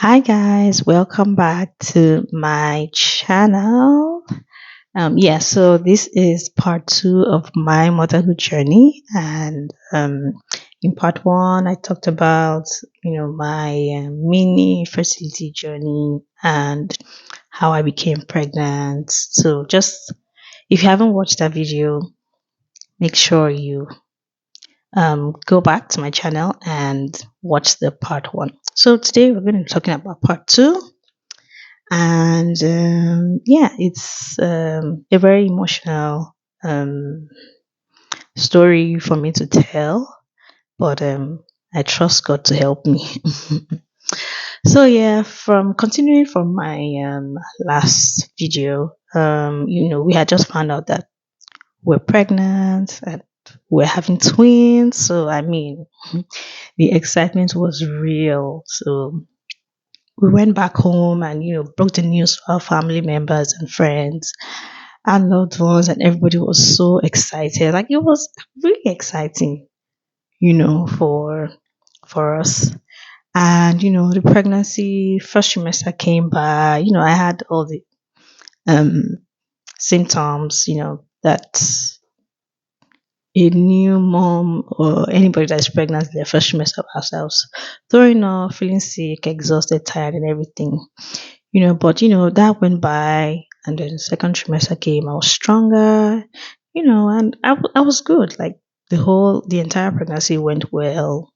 Hi guys, welcome back to my channel. So this is part two of my motherhood journey, and in part one, I talked about my mini fertility journey and how I became pregnant. So just if you haven't watched that video, make sure you go back to my channel and watch the part one. So today we're going to be talking about part two, and it's a very emotional um, story for me to tell, but I trust God to help me. So yeah, from continuing from my last video, we had just found out that we're pregnant and we're having twins. So I mean, the excitement was real. So we went back home and broke the news to our family members and friends and loved ones, and everybody was so excited. Like, it was really exciting, for us. And the pregnancy first trimester came by. I had all the um symptoms, that a new mom or anybody that's pregnant in their first trimester of ourselves, throwing up, feeling sick, exhausted, tired, and everything. But that went by, and then the second trimester came. I was stronger, and I was good. Like, the entire pregnancy went well.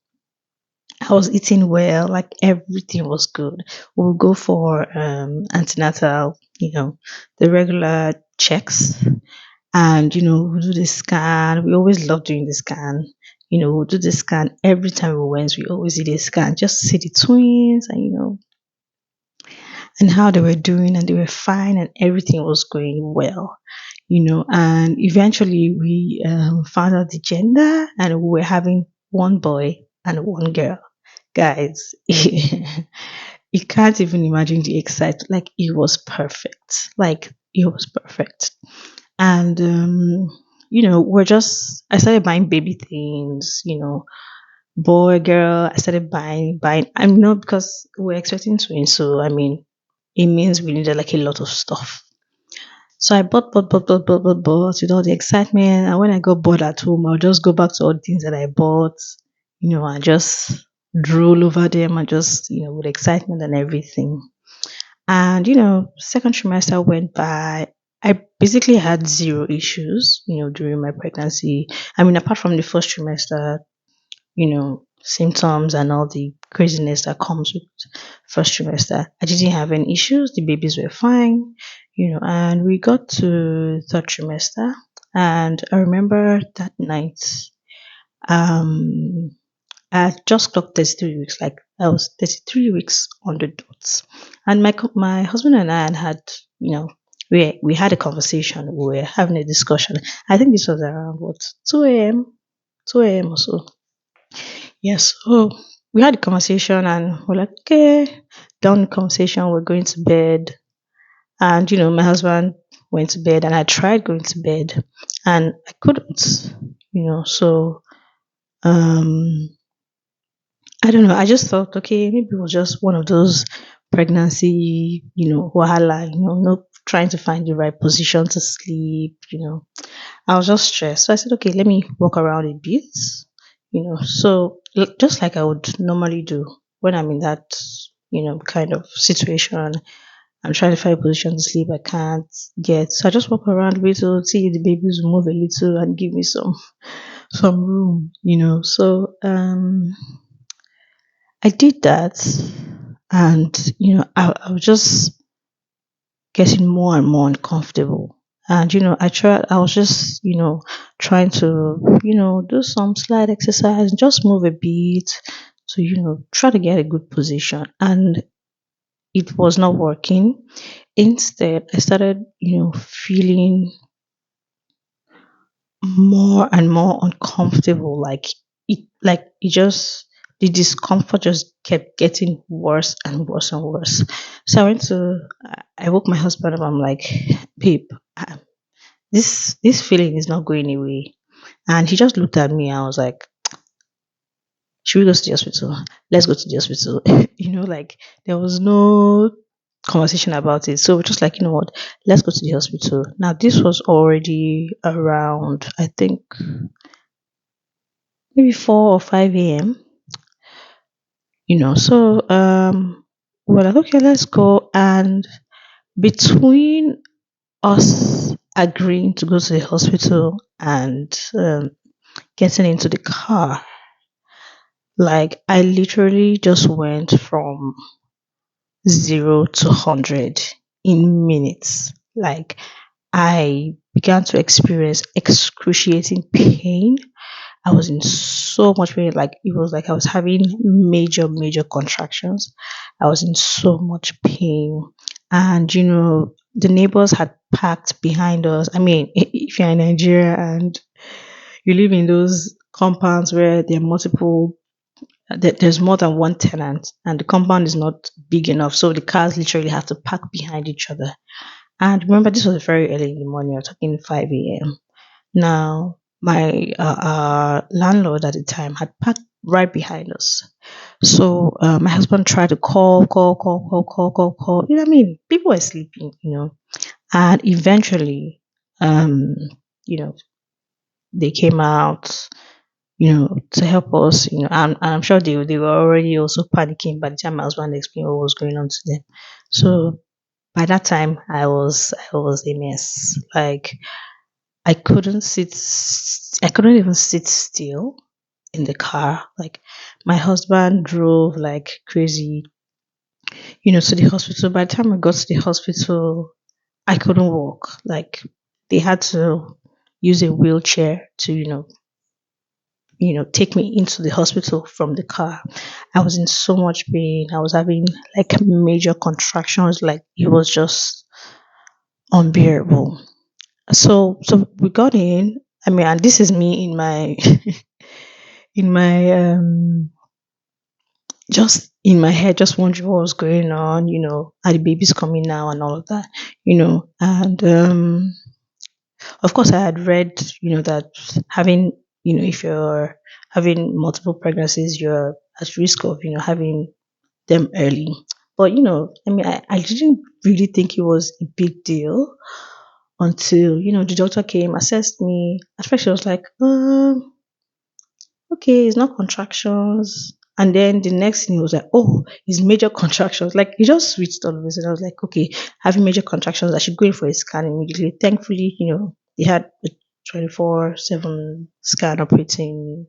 I was eating well, like everything was good. We would go for antenatal, the regular checks, and we do the scan. We always love doing the scan. We'll do the scan every time we went. We always did a scan just to see the twins, and and how they were doing, and they were fine, and everything was going well. And eventually we found out the gender, and we were having one boy and one girl. Guys, you can't even imagine the excitement. Like, it was perfect. Like, it was perfect. And we're just I started buying baby things, boy, girl. I started buying. I'm not, because we're expecting twins, so I mean, it means we needed like a lot of stuff. So I bought with all the excitement. And when I got bored at home, I'll just go back to all the things that I bought, and just drool over them, and just, with excitement and everything. And, second trimester went by. I basically had zero issues, during my pregnancy. I mean, apart from the first trimester, symptoms and all the craziness that comes with first trimester. I didn't have any issues. The babies were fine, and we got to third trimester. And I remember that night, um, I had just clocked 33 weeks, like I was 33 weeks on the dot. And my husband and I had, you know, we had a conversation, we were having a discussion. I think this was around what, 2 a.m., 2 a.m. or so. Yes. So we had a conversation, and we're like, okay, done the conversation, we're going to bed. And my husband went to bed, and I tried going to bed, and I couldn't, so um I don't know. I just thought, okay, maybe it was just one of those pregnancy, wahala, not trying to find the right position to sleep. I was just stressed. So I said, okay, let me walk around a bit, So just like I would normally do when I'm in that, kind of situation. I'm trying to find a position to sleep. I can't get. So I just walk around a bit to see if the babies will move a little and give me some room, So I did that, and I was just getting more and more uncomfortable. And I was just trying to do some slight exercise, just move a bit to try to get a good position, and it was not working. Instead, I started feeling more and more uncomfortable. Like it just, the discomfort just kept getting worse and worse and worse. So I woke my husband up. I'm like, babe, this feeling is not going away. And he just looked at me. I was like, should we go to the hospital? Let's go to the hospital. Like there was no conversation about it. So we're just like, you know what, let's go to the hospital. Now this was already around, I think, maybe 4 or 5 a.m. So we're like, okay, let's go. And between us agreeing to go to the hospital and getting into the car, like I literally just went from 0 to 100 in minutes. Like I began to experience excruciating pain. I was in so much pain. Like it was like I was having major, major contractions. I was in so much pain. And the neighbors had parked behind us. I mean, if you're in Nigeria and you live in those compounds where there are multiple there's more than one tenant and the compound is not big enough, so the cars literally have to park behind each other. And remember, this was very early in the morning. We're talking 5 a.m. Now my landlord at the time had parked right behind us. So my husband tried to call. I mean, people were sleeping, and eventually, um you know they came out, to help us, and I'm sure they were already also panicking by the time my husband explained what was going on to them. So by that time, I was a mess. Like I couldn't I couldn't even sit still in the car. Like my husband drove like crazy, to the hospital. By the time I got to the hospital, I couldn't walk. Like they had to use a wheelchair to, take me into the hospital from the car. I was in so much pain. I was having like major contractions, like it was just unbearable. So we got in. I mean, and this is me in my in my just in my head, just wondering what was going on, are the babies coming now and all of that, and of course, I had read, that having, if you're having multiple pregnancies, you're at risk of, having them early. But, I mean, I didn't really think it was a big deal until, the doctor came, assessed me. At first, she was like, okay, it's not contractions. And then the next thing he was like, oh, it's major contractions. Like he just switched all of this. And I was like, okay, having major contractions, I should go in for a scan immediately. Thankfully, they had a 24/7 scan operating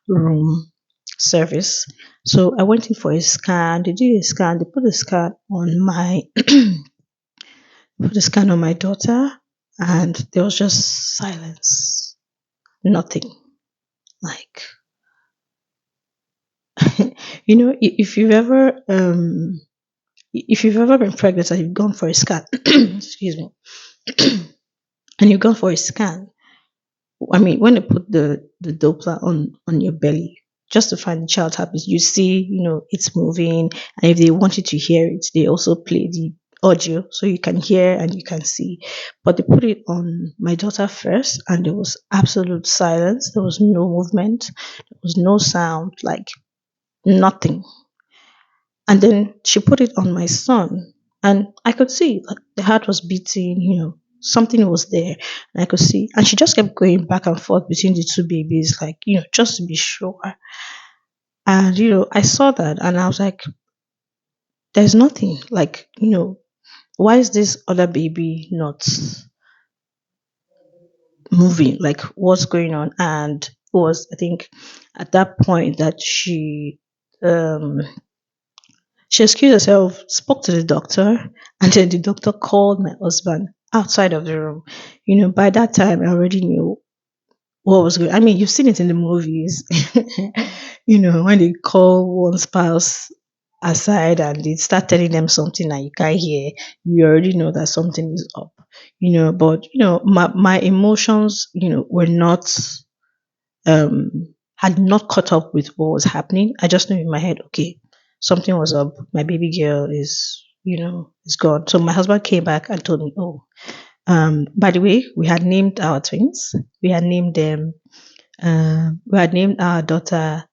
room service. So I went in for a scan. They did a scan. They put the scan on my daughter, and there was just silence. Nothing. Like if you've ever been pregnant and you've gone for a scan, excuse me, and you've gone for a scan, I mean, when they put the Doppler on your belly, just to find the child's heartbeat, you see, it's moving, and if they want you to hear it, they also play the audio so you can hear and you can see. But they put it on my daughter first, and there was absolute silence. There was no movement. There was no sound, like nothing. And then she put it on my son, and I could see like the heart was beating, something was there, and I could see. And she just kept going back and forth between the two babies, like, just to be sure. And, I saw that and I was like, there's nothing. Like, why is this other baby not moving? Like, what's going on? And it was, I think, at that point that um, she excused herself, spoke to the doctor, and then the doctor called my husband outside of the room. By that time, I already knew what was going. I mean, you've seen it in the movies. When they call one spouse aside and they start telling them something and you can't hear, you already know that something is up. But my emotions, were not had not caught up with what was happening. I just knew in my head, okay, something was up. My baby girl is gone. So my husband came back and told me, oh, by the way, we had named our twins. We had named them. We had named our daughter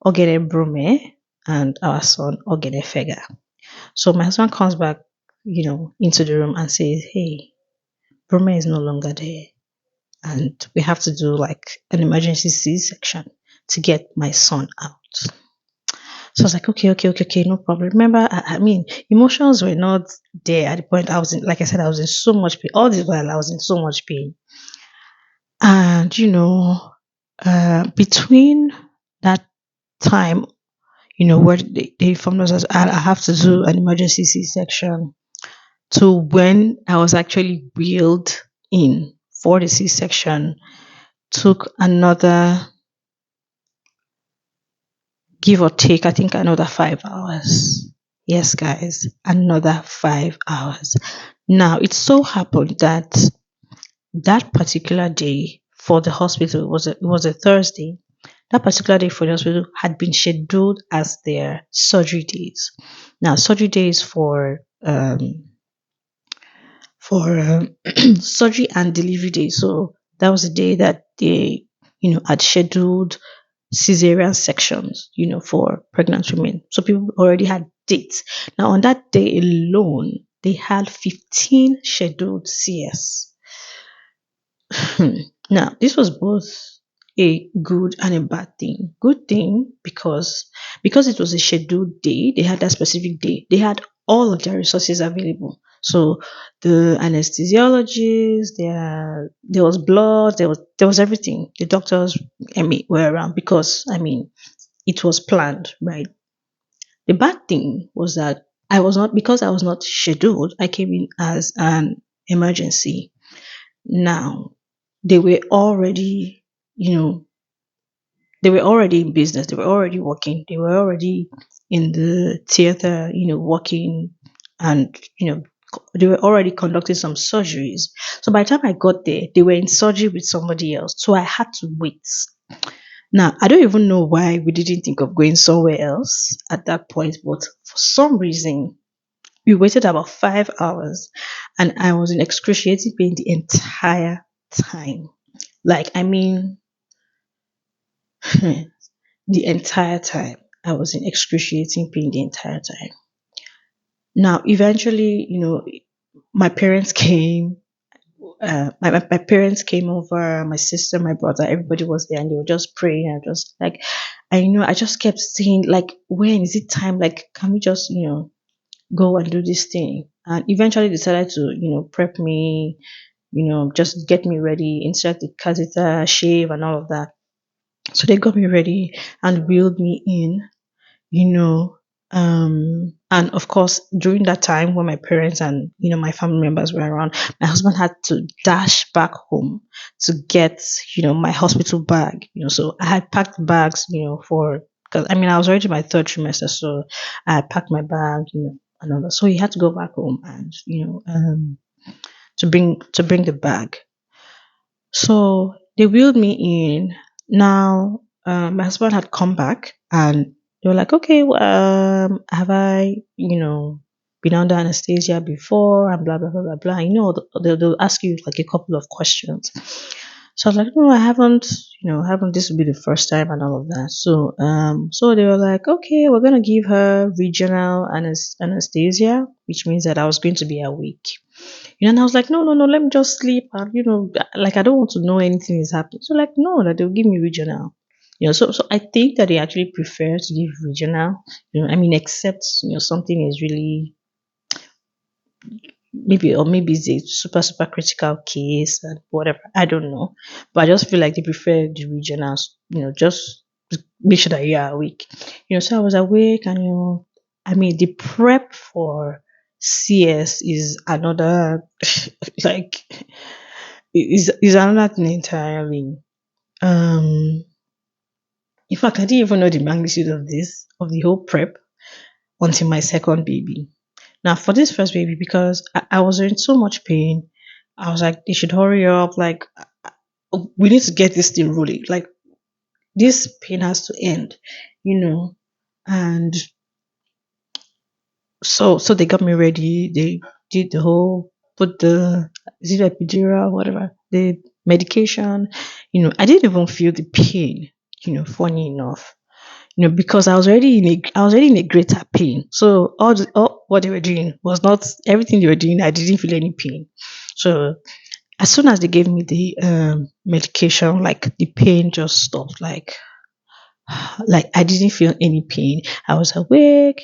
Ogene Brume and our son Ogene Fega. So my husband comes back, into the room and says, "Hey, Brume is no longer there, and we have to do like an emergency C-section to get my son out." So I was like, okay, no problem. Remember, I mean, emotions were not there at the point I was in, like I said, I was in so much pain. All this while I was in so much pain. And, between that time, where they informed us I have to do an emergency C section to when I was actually wheeled in for the C section took another, give or take, I think another 5 hours. Yes, guys, another 5 hours. Now, it so happened that that particular day for the hospital it was a Thursday. That particular day for the hospital had been scheduled as their surgery days. Now, surgery days for surgery and delivery days. So that was the day that they, had scheduled cesarean sections, for pregnant women. So people already had dates. Now, on that day alone, they had 15 scheduled CS. Now, this was both a good and a bad thing. Good thing because it was a scheduled day, they had that specific day. They had all of their resources available. So the anesthesiologist, there was blood, there was everything. The doctors, were around because it was planned, right? The bad thing was that I was not scheduled. I came in as an emergency. Now, they were already, you know, they were already in business. They were already working. They were already in the theater, working, and they were already conducting some surgeries. So by the time I got there, they were in surgery with somebody else. So I had to wait. Now, I don't even know why we didn't think of going somewhere else at that point, but for some reason, we waited about 5 hours and I was in excruciating pain the entire time. Like, the entire time. I was in excruciating pain the entire time. Now, eventually, my parents came. My parents came over, my sister, my brother, everybody was there and they were just praying and just like, I just kept saying, like, when is it time? Like, can we just, go and do this thing? And eventually decided to, prep me, just get me ready, insert the catheter, shave, and all of that. So they got me ready and wheeled me in, you know. And of course, during that time when my parents and my family members were around, my husband had to dash back home to get my hospital bag. So I had packed bags, for because I was already in my third trimester, so I had packed my bag, and all that. So he had to go back home and to bring the bag. So they wheeled me in. Now, my husband had come back and they were like, okay, have I, been under anesthesia before and blah, blah, blah, blah, blah. They'll ask you like a couple of questions. So I was like, no, I haven't, haven't, this will be the first time and all of that. So they were like, okay, we're going to give her regional anesthesia, which means that I was going to be awake. And I was like, no, no, no, let me just sleep. And, like, I don't want to know anything is happening. So, like, no, that they'll give me regional. So I think that they actually prefer to give regional. Except, something is really, maybe it's a super, super critical case and whatever. I don't know. But I just feel like they prefer the regionals, just to make sure that you are awake. So I was awake and, the prep for CS is another like is another thing entirely. Um, in fact, I didn't even know the magnitude of this of the whole prep until my second baby. Now, for this first baby, because I was in so much pain, I was like, they should hurry up. Like, we need to get this thing rolling. Like, this pain has to end, you know. And so they got me ready. They did the whole put the is it epidural, whatever, the medication. I didn't even feel the pain, funny enough. because I was already in a greater pain. So all what they were doing was not everything they were doing. I didn't feel any pain. So as soon as they gave me the medication, like the pain just stopped. Like I didn't feel any pain. I was awake.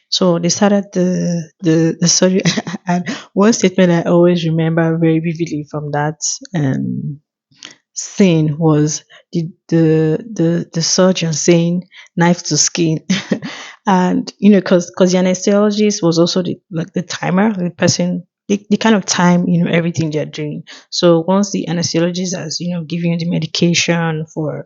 So they started the surgery, and one statement I always remember very vividly from that scene was the surgeon saying knife to skin. And because the anesthesiologist was also the timer, the person, the kind of time everything they're doing. So once the anesthesiologist has given you the medication for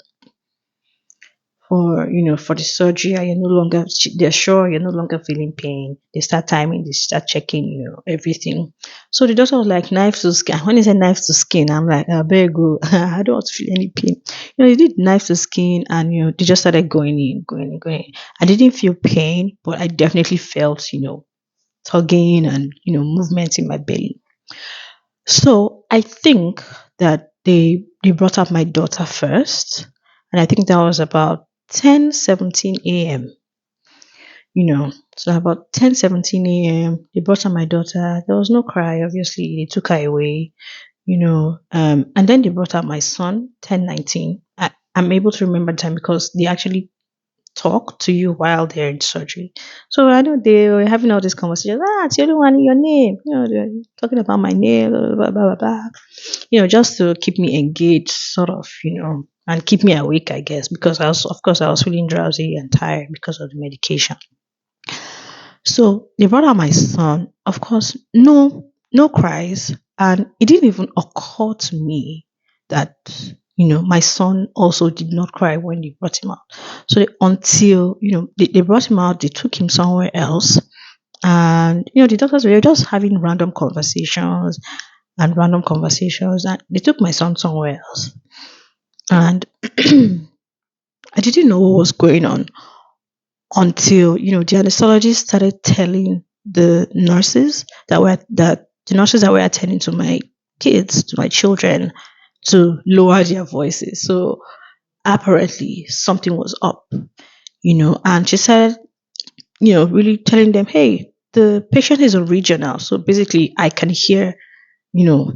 the surgery, and you're no longer they're sure you're no longer feeling pain, they start timing, they start checking everything. So the doctor was like, knife to skin. When he said knife to skin, I'm like, I better go. I don't want to feel any pain. They did knife to skin, and they just started going in, going in, going in. I didn't feel pain, but I definitely felt tugging and movement in my belly. So I think that they brought up my daughter first, and I think that was about 10:17 a.m. So about 10:17 a.m. they brought up my daughter. There was no cry, obviously. They took her away, and then they brought out my son 10:19. I'm able to remember the time because they actually talk to you while they're in surgery. So I know they were having all these conversations. It's the only one in your name. They're talking about my name, blah, blah, blah, blah, blah. Just to keep me engaged, sort of, and keep me awake, I guess, because of course, I was feeling drowsy and tired because of the medication. So they brought out my son. Of course, no cries, and it didn't even occur to me that my son also did not cry when they brought him out. So until they brought him out, they took him somewhere else, and the doctors were just having random conversations, and they took my son somewhere else, and I didn't know what was going on until the anesthesiologist started telling the nurses that were attending to my kids, to my children, to lower their voices. So apparently something was up, and she said, really telling them, hey, the patient is on regional. So basically I can hear, you know,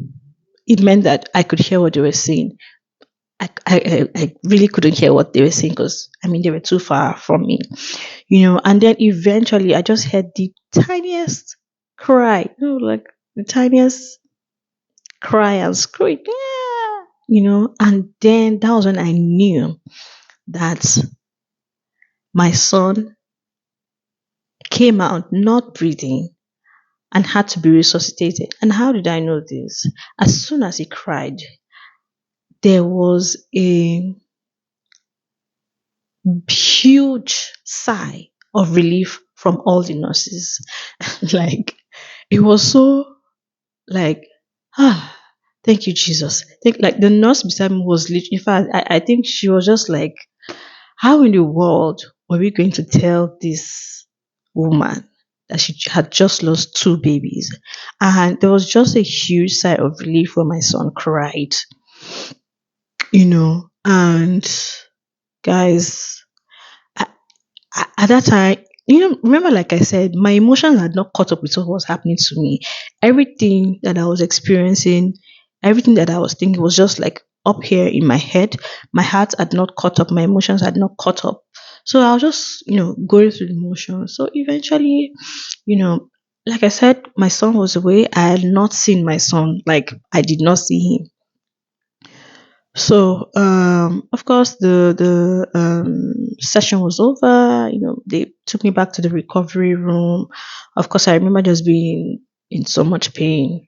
it meant that I could hear what they were saying. I really couldn't hear what they were saying because they were too far from me, and then eventually I just heard the tiniest cry, like the tiniest cry and scream, yeah, and then that was when I knew that my son came out not breathing and had to be resuscitated. And how did I know this? As soon as he cried, there was a huge sigh of relief from all the nurses. Like it was so like ah thank you Jesus. Like the nurse beside me was literally, in fact, I think she was just like, how in the world were we going to tell this woman that she had just lost two babies? And there was just a huge sigh of relief when my son cried, and guys, at that time, remember, like I said, my emotions had not caught up with what was happening to me. Everything that I was experiencing, everything that I was thinking was just like up here in my head. My heart had not caught up, my emotions had not caught up. So I was just, going through the motions. So eventually, you know, like I said, my son was away. I had not seen my son, like I did not see him. So, of course, the session was over. They took me back to the recovery room. Of course, I remember just being in so much pain,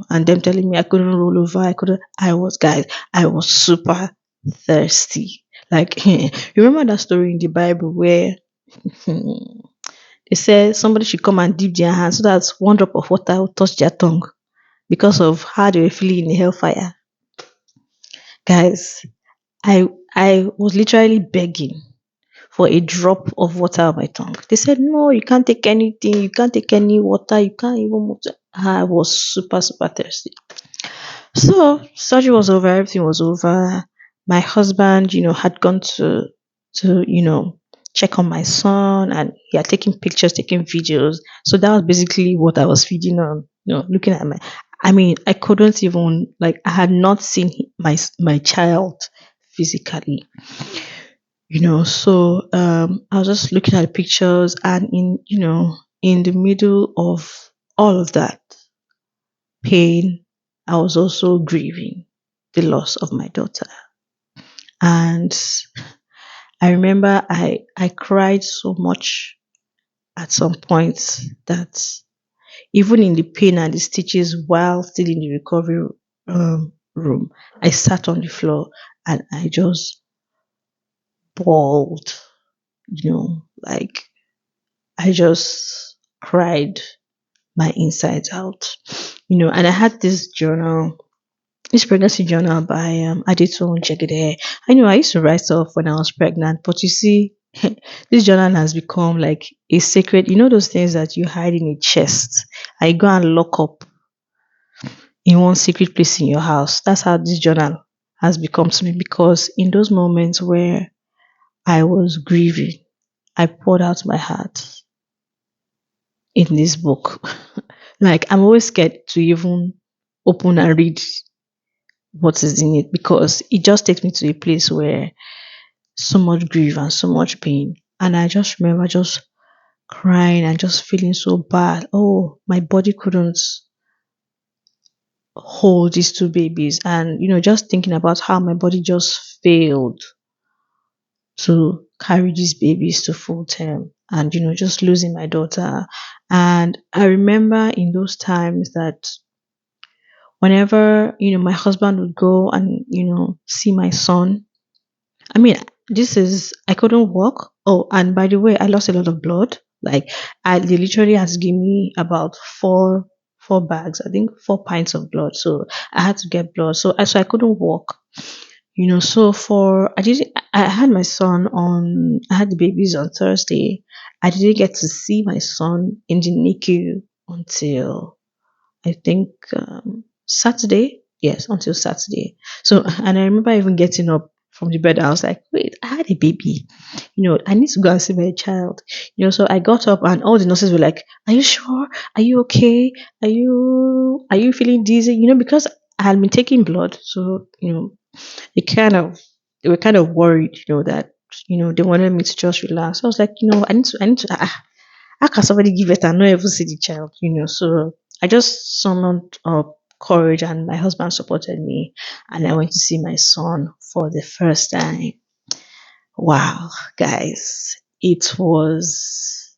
and them telling me I couldn't roll over. I couldn't. Guys, I was super thirsty. Like, you remember that story in the Bible where they said somebody should come and dip their hands so that one drop of water will touch their tongue because of how they were feeling in the hellfire. Guys, I was literally begging for a drop of water on my tongue. They said, no, you can't take anything, you can't take any water, you can't even move. I was super, super thirsty. So surgery was over, everything was over. My husband, had gone to to, check on my son, and yeah, taking pictures, taking videos. So that was basically what I was feeding on, looking at my, I mean, I couldn't even, like, I had not seen my child physically, so I was just looking at the pictures, and in the middle of all of that pain, I was also grieving the loss of my daughter. And I remember I cried so much at some point that even in the pain and the stitches while still in the recovery room, I sat on the floor and I just bawled, like I just cried my insides out, and I had this journal, this pregnancy journal by Aditun Jegede. I know I used to write stuff when I was pregnant, but you see, this journal has become like a sacred, those things that you hide in a chest. I go and lock up in one secret place in your house. That's how this journal has become to me, because in those moments where I was grieving, I poured out my heart in this book. Like, I'm always scared to even open and read what is in it, because it just takes me to a place where so much grief and so much pain. And I just remember just crying and just feeling so bad. Oh, my body couldn't hold these two babies. And, just thinking about how my body just failed to carry these babies to full term, and, just losing my daughter. And I remember in those times that whenever, my husband would go and, see my son, I mean, I couldn't walk. Oh, and by the way, I lost a lot of blood. Like, they literally had to give me about four bags, I think 4 pints of blood. So I had to get blood. So I couldn't walk. So I had the babies on Thursday. I didn't get to see my son in the NICU until I think Saturday. Yes, until Saturday. So, and I remember even getting up from the bed. I was like, wait, I had a baby. I need to go and see my child. So I got up, and all the nurses were like, "Are you sure? Are you okay? Are you feeling dizzy?" Because I had been taking blood, so they kind of they were kind of worried, that they wanted me to just relax. I was like, I need to. How can somebody give it and not even see the child? So I just summoned up courage, and my husband supported me, and I went to see my son for the first time. Wow, guys, it was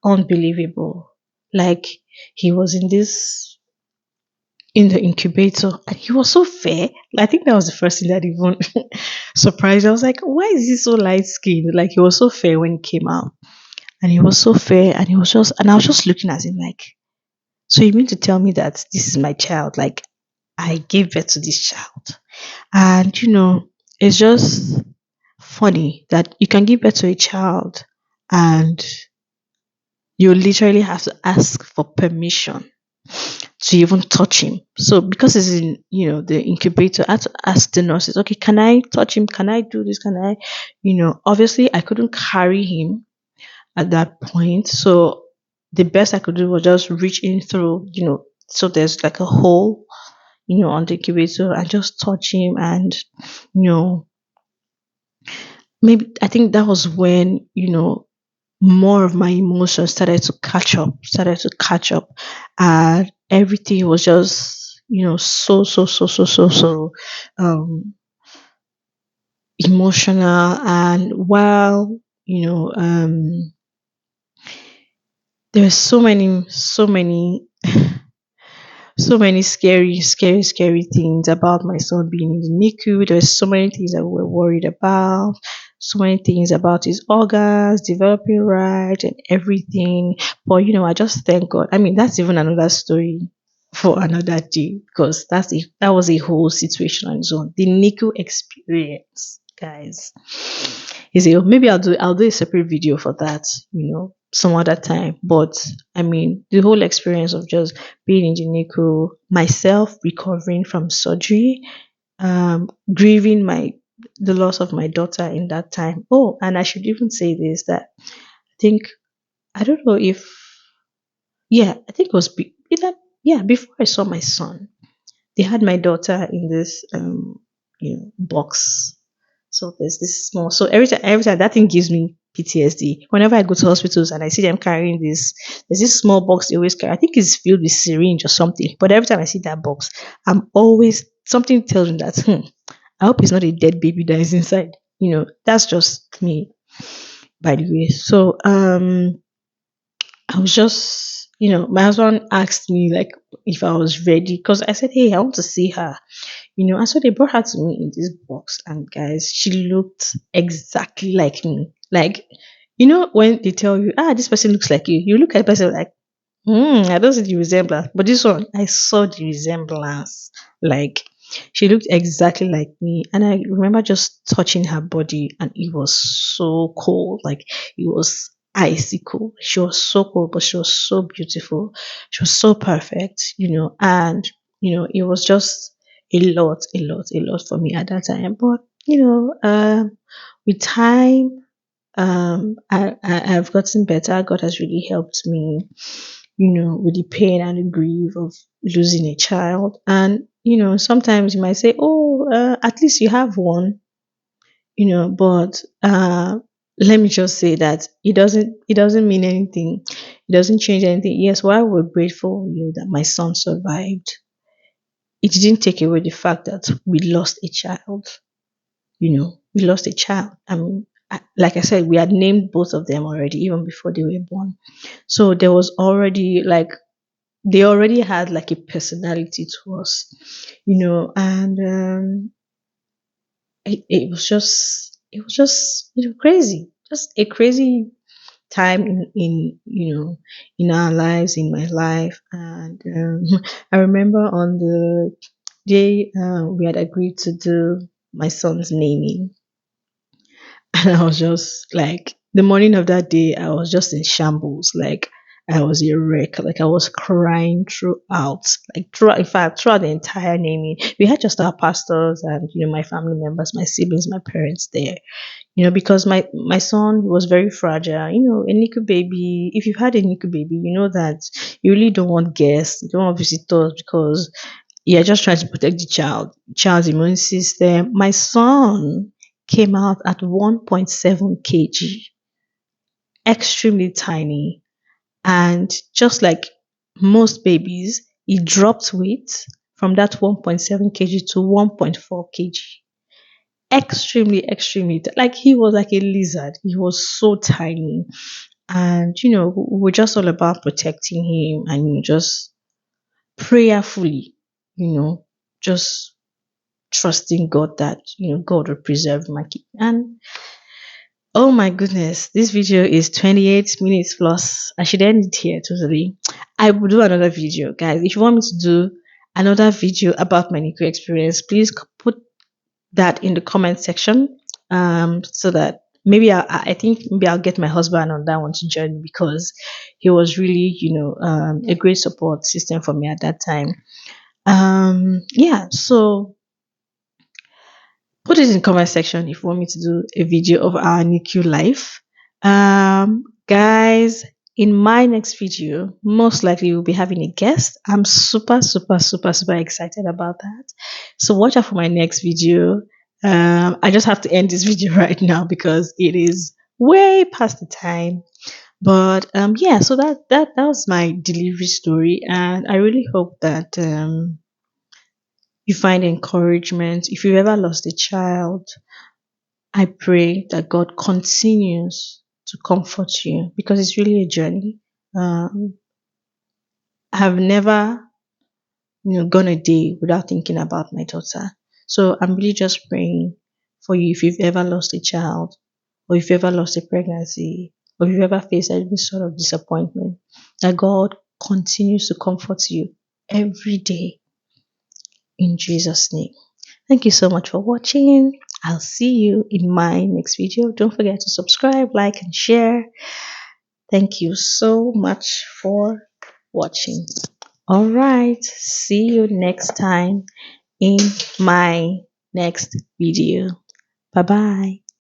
unbelievable. Like, he was in the incubator, and he was so fair. I think that was the first thing that even surprised. I was like, why is he so light skinned? Like, he was so fair when he came out, and he was so fair, and I was just looking at him like, so you mean to tell me that this is my child? Like, I gave birth to this child. And it's just funny that you can give birth to a child, and you literally have to ask for permission to even touch him. So because it's in, the incubator, I had to ask the nurses, okay, can I touch him? Can I do this? Can I, obviously I couldn't carry him at that point. So the best I could do was just reach in through, so there's like a hole, on the incubator, and just touch him. And, you know, maybe I think that was when, more of my emotions started to catch up. And everything was just, so emotional. And while, there's so many so many scary things about my son being in the NICU. There's so many things that we were worried about, so many things about his organs developing right and everything. But I just thank God. I mean, that's even another story for another day, because that was a whole situation on its own. The NICU experience, guys. Maybe I'll do a separate video for that, some other time. But I mean, the whole experience of just being in the NICU, myself recovering from surgery, grieving my the loss of my daughter in that time. Oh, and I should even say this, that I think, I don't know if, yeah, I think it was either, yeah, before I saw my son, they had my daughter in this box. So there's this small. So every time that thing gives me PTSD. Whenever I go to hospitals and I see them carrying this, there's this small box they always carry. I think it's filled with syringe or something. But every time I see that box, I'm always, something tells me that, I hope it's not a dead baby that is inside. That's just me, by the way. So I was just, my husband asked me like if I was ready, because I said, hey, I want to see her. And so they brought her to me in this box, and guys, she looked exactly like me. Like, when they tell you, this person looks like you look at the person like, I don't see the resemblance. But this one, I saw the resemblance. Like, she looked exactly like me. And I remember just touching her body, and it was so cold. Like, it was icy cold. She was so cold, but she was so beautiful. She was so perfect, and, it was just a lot for me at that time. But, with time, I've gotten better. God has really helped me, with the pain and the grief of losing a child. And, sometimes you might say, oh, at least you have one, but let me just say that it doesn't mean anything. It doesn't change anything. Yes, while we're grateful, that my son survived, it didn't take away the fact that we lost a child. We lost a child. I mean, like I said, we had named both of them already, even before they were born. So there was already like, they already had like a personality to us, and it was just crazy, just a crazy time in our lives, in my life. And I remember on the day we had agreed to do my son's naming. And I was just like, the morning of that day, I was just in shambles. Like, I was a wreck. Like, I was crying throughout. Like, in fact, throughout the entire naming. We had just our pastors and, my family members, my siblings, my parents there. Because my son was very fragile. A NICU baby, if you've had a NICU baby, you know that you really don't want guests, you don't want visitors, because you're just trying to protect the child's immune system. My son came out at 1.7 kg, extremely tiny. And just like most babies, he dropped weight from that 1.7 kg to 1.4 kg. Extremely, like he was like a lizard. He was so tiny. And, we're just all about protecting him, and just prayerfully, you know, just trusting God that, God will preserve my kid. And oh my goodness, this video is 28 minutes plus. I should end it here totally. I will do another video, guys. If you want me to do another video about my NICU experience, please put that in the comment section. So that maybe I think maybe I'll get my husband on that one to join me, because he was really, a great support system for me at that time. Yeah, so put it in the comment section if you want me to do a video of our NICU life. Guys, in my next video, most likely we'll be having a guest. I'm super, super, super, super excited about that. So watch out for my next video. I just have to end this video right now because it is way past the time. But yeah, so that was my delivery story, and I really hope that you find encouragement. If you've ever lost a child, I pray that God continues to comfort you, because it's really a journey. I have never, gone a day without thinking about my daughter. So I'm really just praying for you, if you've ever lost a child, or if you've ever lost a pregnancy, or if you've ever faced any sort of disappointment, that God continues to comfort you every day, in Jesus' name. Thank you so much for watching. I'll see you in my next video. Don't forget to subscribe, like, and share. Thank you so much for watching. All right. See you next time in my next video. Bye bye.